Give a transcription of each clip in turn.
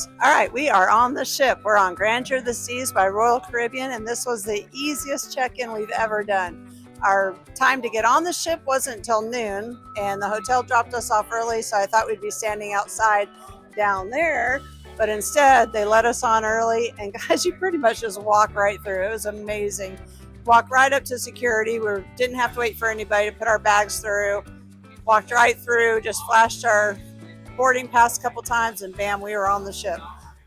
minutes. All right, we are on the ship. We're on Grandeur of the Seas by Royal Caribbean, and this was the easiest check-in we've ever done. Our time to get on the ship wasn't until noon, and the hotel dropped us off early, so I thought we'd be standing outside down there, but instead they let us on early, and guys, you pretty much just walk right through. It was amazing. Walked right up to security. We didn't have to wait for anybody to put our bags through. Walked right through, just flashed our boarding pass a couple times, and bam, we were on the ship.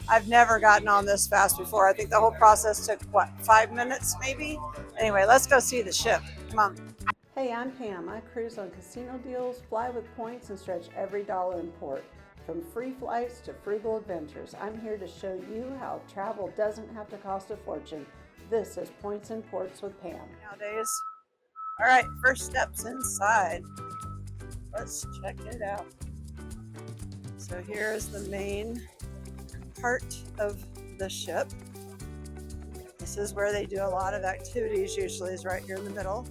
I've never gotten on this fast before. I think the whole process took, what, 5 minutes maybe? Anyway, let's go see the ship. Come on. Hey, I'm Pam. I cruise on casino deals, fly with points, and stretch every dollar in port. From free flights to frugal adventures, I'm here to show you how travel doesn't have to cost a fortune. This is Points and Ports with Pam. Nowadays. All right, first steps inside. Let's check it out. So here is the main part of the ship. This is where they do a lot of activities, usually is right here in the middle.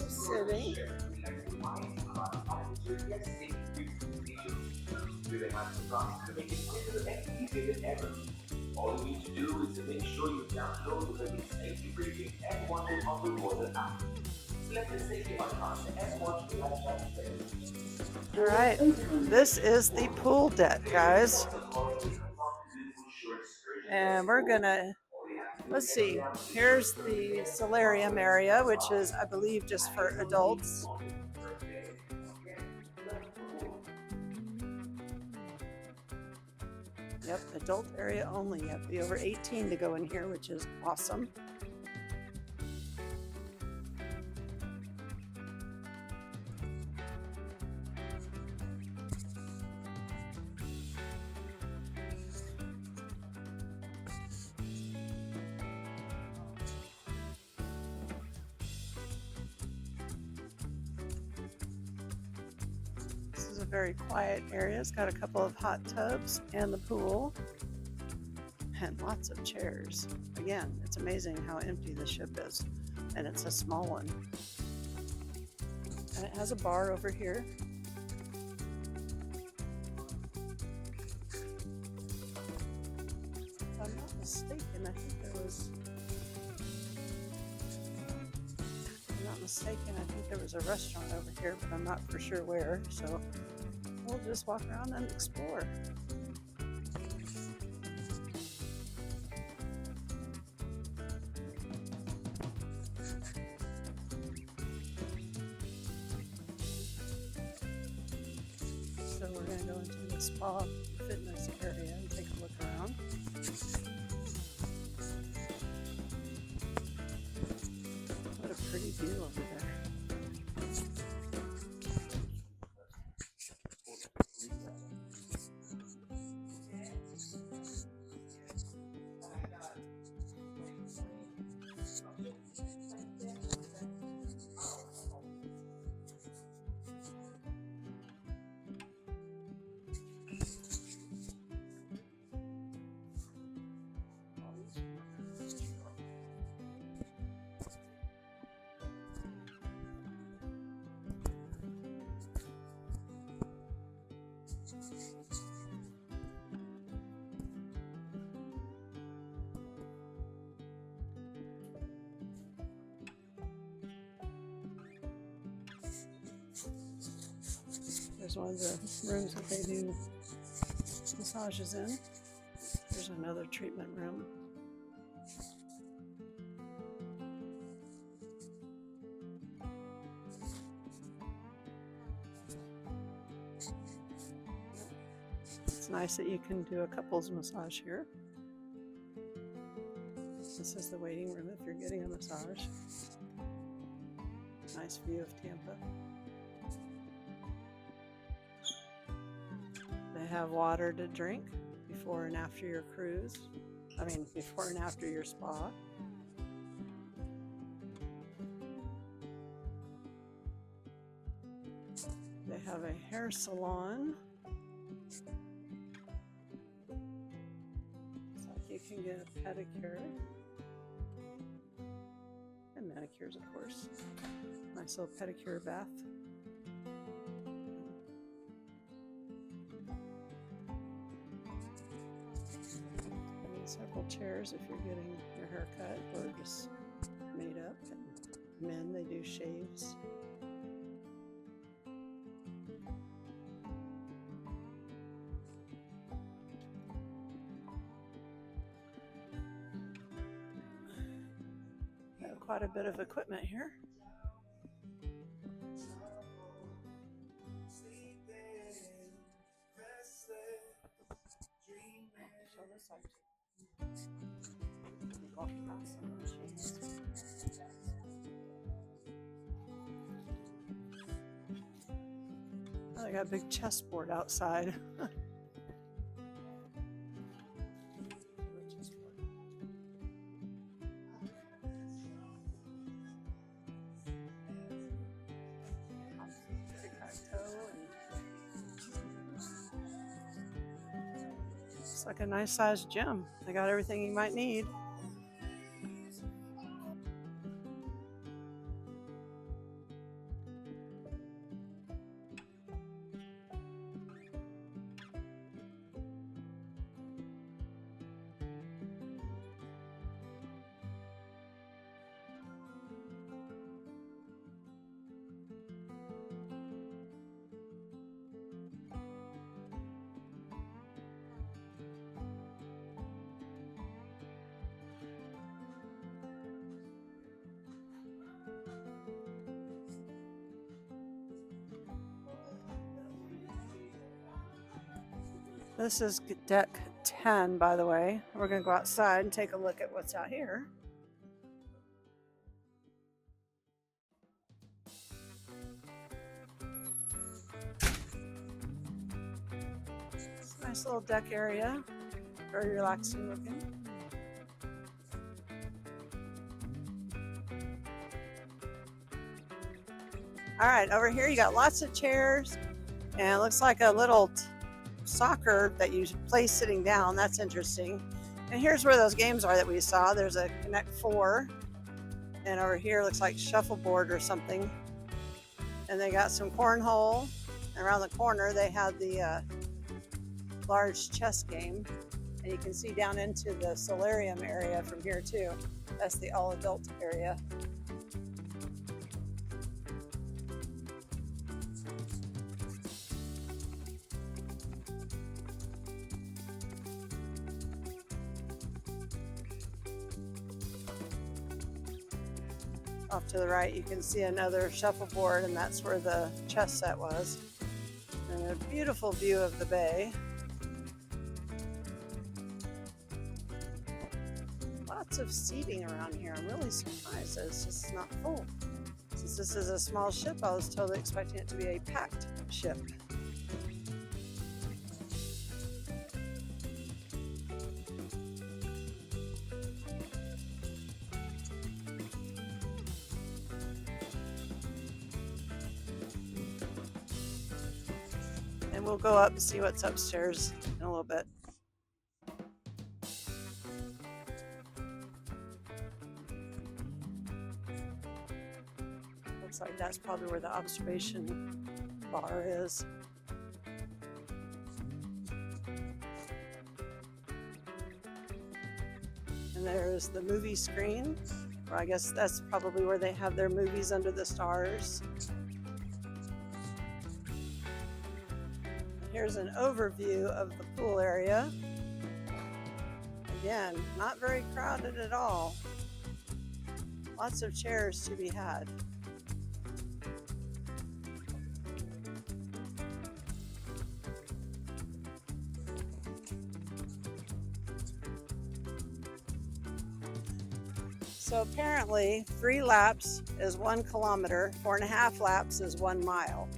Sitting. All you need to do is to make sure you download the safety briefing and watch it on the water app. Select the safety icon and watch the live chat. All right, this is the pool deck, guys. And we're gonna, let's see, here's the solarium area, which is, I believe, just for adults. Yep, adult area only. You have to be over 18 to go in here, which is awesome. This is a very quiet area. It's got a couple of hot tubs and the pool and lots of chairs. Again, it's amazing how empty the ship is, and it's a small one. And it has a bar over here. If I'm not mistaken, I think there was a restaurant over here, but I'm not for sure where, so we'll just walk around and explore. So we're going to go into the spa fitness area and take a look around. What a pretty view over there. There's one of the rooms that they do massages in. There's another treatment room. It's nice that you can do a couples massage here. This is the waiting room if you're getting a massage. Nice view of Tampa. They have water to drink before and after your cruise. Before and after your spa. They have a hair salon. can get a pedicure and manicures, of course. Nice little pedicure bath. And several chairs if you're getting your hair cut or just made up. And men, they do shaves. Quite a bit of equipment here. Show this side. Oh, they got a big chessboard outside. It's like a nice sized gym. They got everything you might need. This is deck 10, by the way. We're going to go outside and take a look at what's out here. It's a nice little deck area, very relaxing looking. All right, over here you got lots of chairs, and it looks like a little soccer that you play sitting down. That's interesting. And here's where those games are that we saw. There's a Connect 4, and over here looks like shuffleboard or something. And they got some cornhole. And around the corner they have the large chess game, and you can see down into the solarium area from here too. That's the all-adult area. Off to the right, you can see another shuffleboard, and that's where the chess set was. And a beautiful view of the bay. Lots of seating around here. I'm really surprised that it's just not full. Since this is a small ship, I was totally expecting it to be a packed ship. And we'll go up and see what's upstairs in a little bit. Looks like that's probably where the observation bar is. And there's the movie screen, or I guess that's probably where they have their movies under the stars. Here's an overview of the pool area. Again, not very crowded at all. Lots of chairs to be had. So apparently 3 laps is 1 kilometer, 4.5 laps is 1 mile.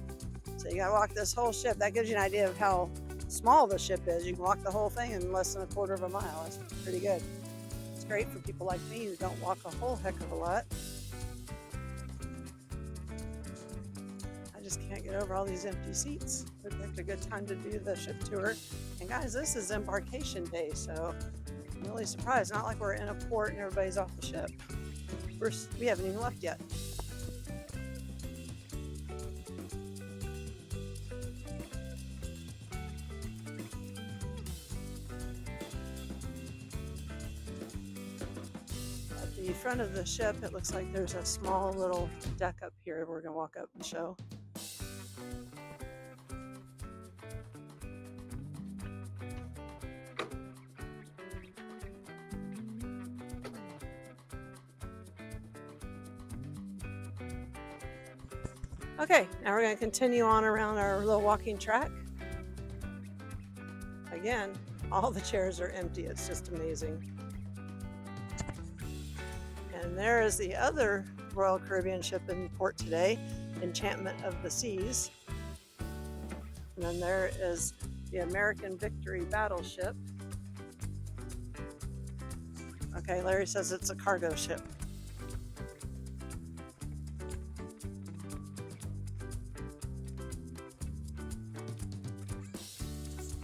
So you gotta walk this whole ship. That gives you an idea of how small the ship is. You can walk the whole thing in less than 1/4 mile. That's pretty good. It's great for people like me who don't walk a whole heck of a lot. I just can't get over all these empty seats. Looked like a good time to do the ship tour. And guys, this is embarkation day, so I'm really surprised. Not like we're in a port and everybody's off the ship. We haven't even left yet. At the front of the ship, it looks like there's a small little deck up here. We're going to walk up and show. Okay, now we're going to continue on around our little walking track. Again, all the chairs are empty. It's just amazing. And there is the other Royal Caribbean ship in port today, Enchantment of the Seas. And then there is the American Victory battleship. Okay, Larry says it's a cargo ship.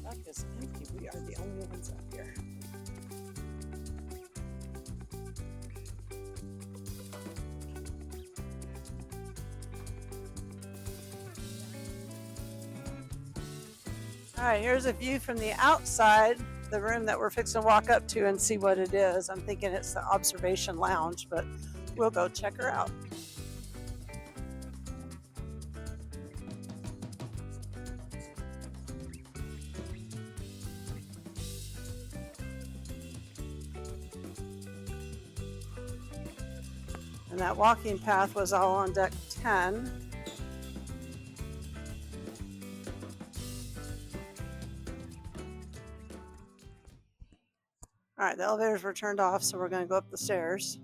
Dock is empty. We are the only ones up here. All right, here's a view from the outside, the room that we're fixing to walk up to and see what it is. I'm thinking it's the observation lounge, but we'll go check her out. And that walking path was all on deck 10. All right, the elevators were turned off, so we're going to go up the stairs.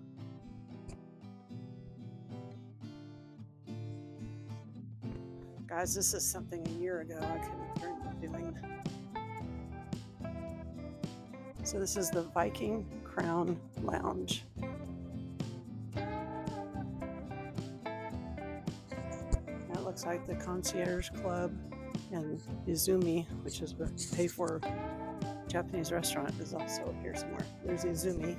Guys, this is something a year ago I couldn't dream of doing. So this is the Viking Crown Lounge. That looks like the Concierge Club, and Izumi, which is what you pay for. Japanese restaurant, is also up here somewhere. There's Izumi.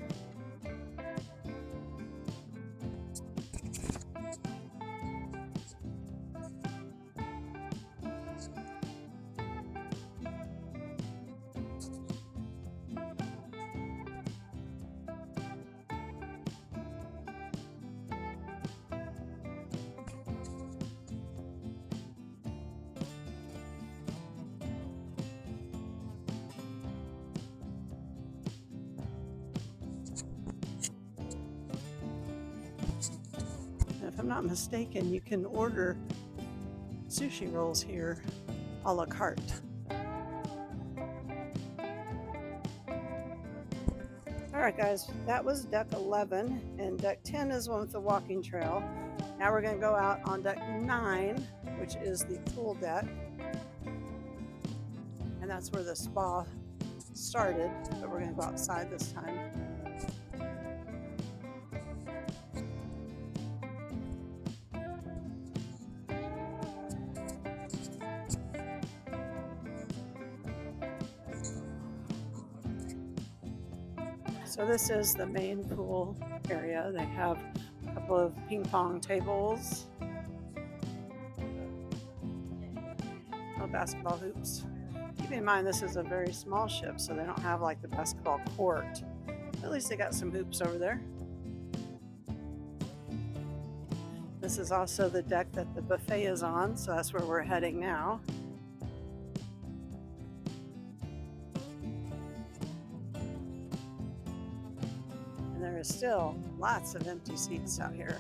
If I'm not mistaken, you can order sushi rolls here a la carte. All right, guys, that was deck 11, and deck 10 is one with the walking trail. Now we're going to go out on deck 9, which is the pool deck, and that's where the spa started, but we're going to go outside this time. So this is the main pool area. They have a couple of ping pong tables, no basketball hoops. Keep in mind this is a very small ship, so they don't have like the basketball court. At least they got some hoops over there. This is also the deck that the buffet is on, so that's where we're heading now. There is still lots of empty seats out here.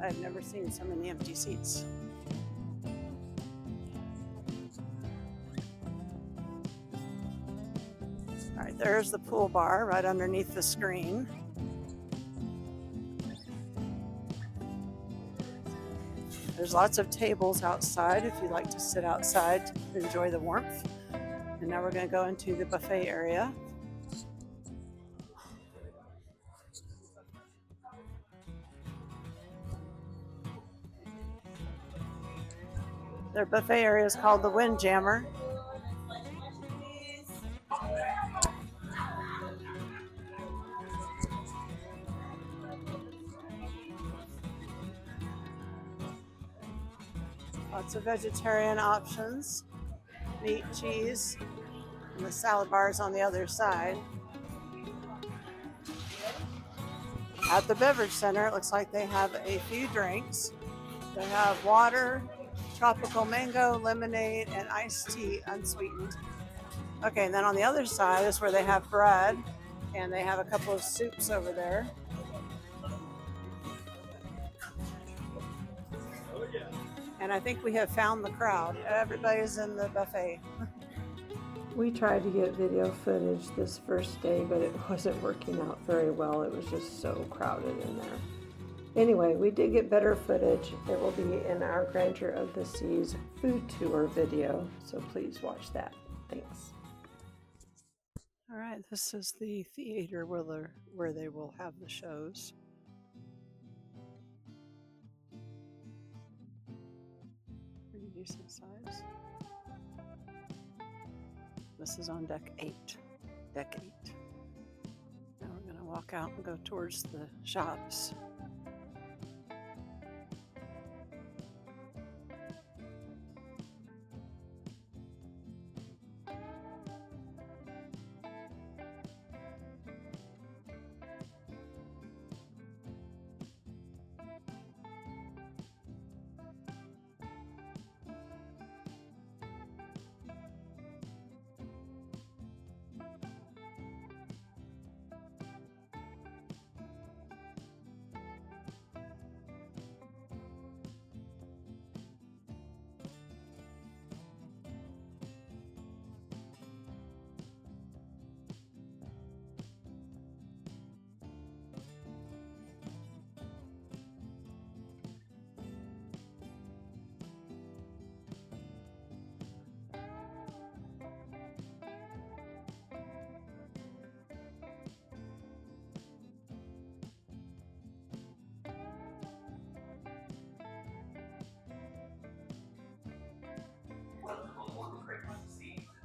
I've never seen so many empty seats. All right, there's the pool bar right underneath the screen. There's lots of tables outside if you'd like to sit outside to enjoy the warmth. And now we're going to go into the buffet area. Their buffet area is called the Windjammer. Lots of vegetarian options, meat, cheese, and the salad bars on the other side. At the beverage center, it looks like they have a few drinks. They have water, tropical mango, lemonade, and iced tea, unsweetened. Okay, and then on the other side is where they have bread, and they have a couple of soups over there. And I think we have found the crowd. Everybody's in the buffet. We tried to get video footage this first day, but it wasn't working out very well. It was just so crowded in there. Anyway, we did get better footage. It will be in our Grandeur of the Seas food tour video, so please watch that. Thanks. All right, this is the theater where they will have the shows. Pretty decent size. This is on deck 8. Deck 8. Now we're going to walk out and go towards the shops.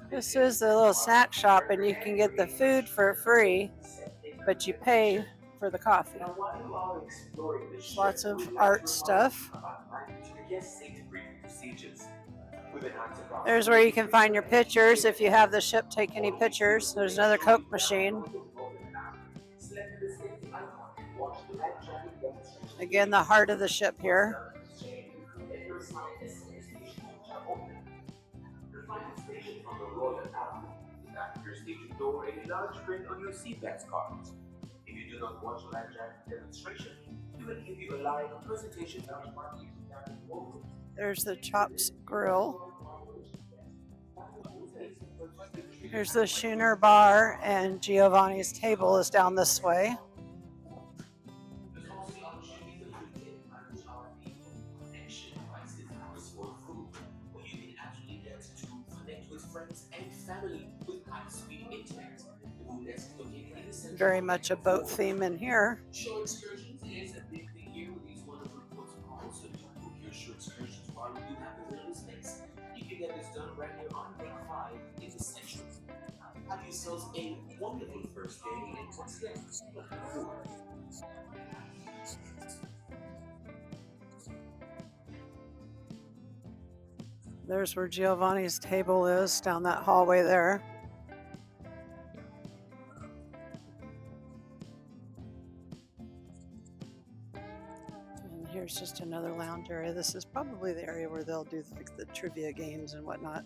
This is the little snack shop, and you can get the food for free, but you pay for the coffee. Lots of art stuff. There's where you can find your pictures if you have the ship take any pictures. There's another Coke machine. Again, the heart of the ship here. Your station door a large print on your seatbacks card. If you do not watch live demonstration, we will give you a live presentation. There's the Chops Grill. Here's the Schooner Bar, and Giovanni's table is down this way. Very much a boat theme in here. Shore excursions is a big thing here with these wonderful protocols. So you book your shore excursions while you have the window space. You can get this done right here on deck 5 in the Central. Have yourselves a wonderful first day, and once again, looking forward. There's where Giovanni's table is, down that hallway there. And here's just another lounge area. This is probably the area where they'll do like the trivia games and whatnot.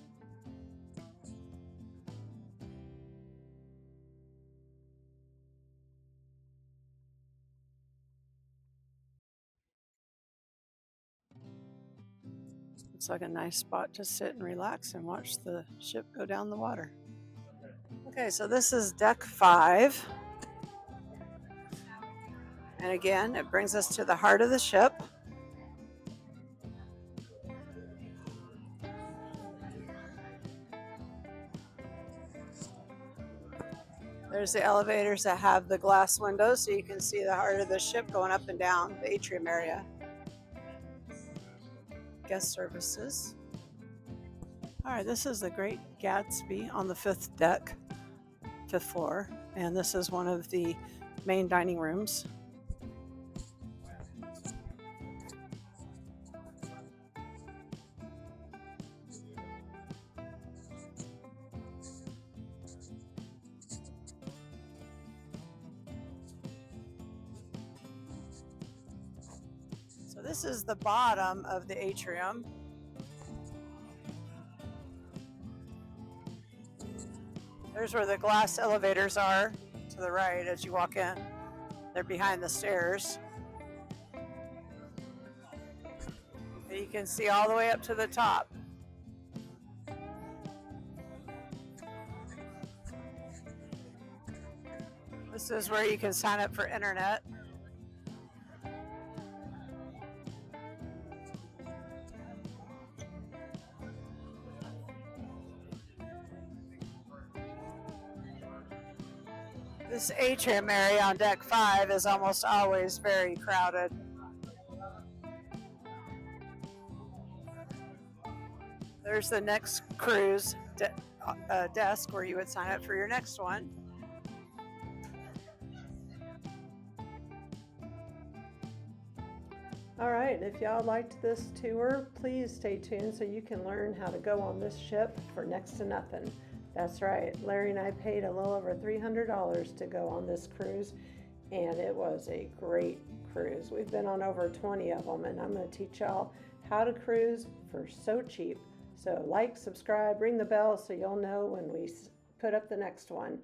It's like a nice spot to sit and relax and watch the ship go down the water. Okay, so this is deck 5. And again, it brings us to the heart of the ship. There's the elevators that have the glass windows, so you can see the heart of the ship going up and down the atrium area. Guest services. All right, this is the Great Gatsby on the 5th deck, 5th floor, and this is one of the main dining rooms. This is the bottom of the atrium. There's where the glass elevators are to the right as you walk in. They're behind the stairs. You can see all the way up to the top. This is where you can sign up for internet. This atrium area on deck 5 is almost always very crowded. There's the next cruise desk where you would sign up for your next one. All right, if y'all liked this tour, please stay tuned so you can learn how to go on this ship for next to nothing. That's right, Larry and I paid a little over $300 to go on this cruise, and it was a great cruise. We've been on over 20 of them, and I'm going to teach y'all how to cruise for so cheap. So like, subscribe, ring the bell so you'll know when we put up the next one.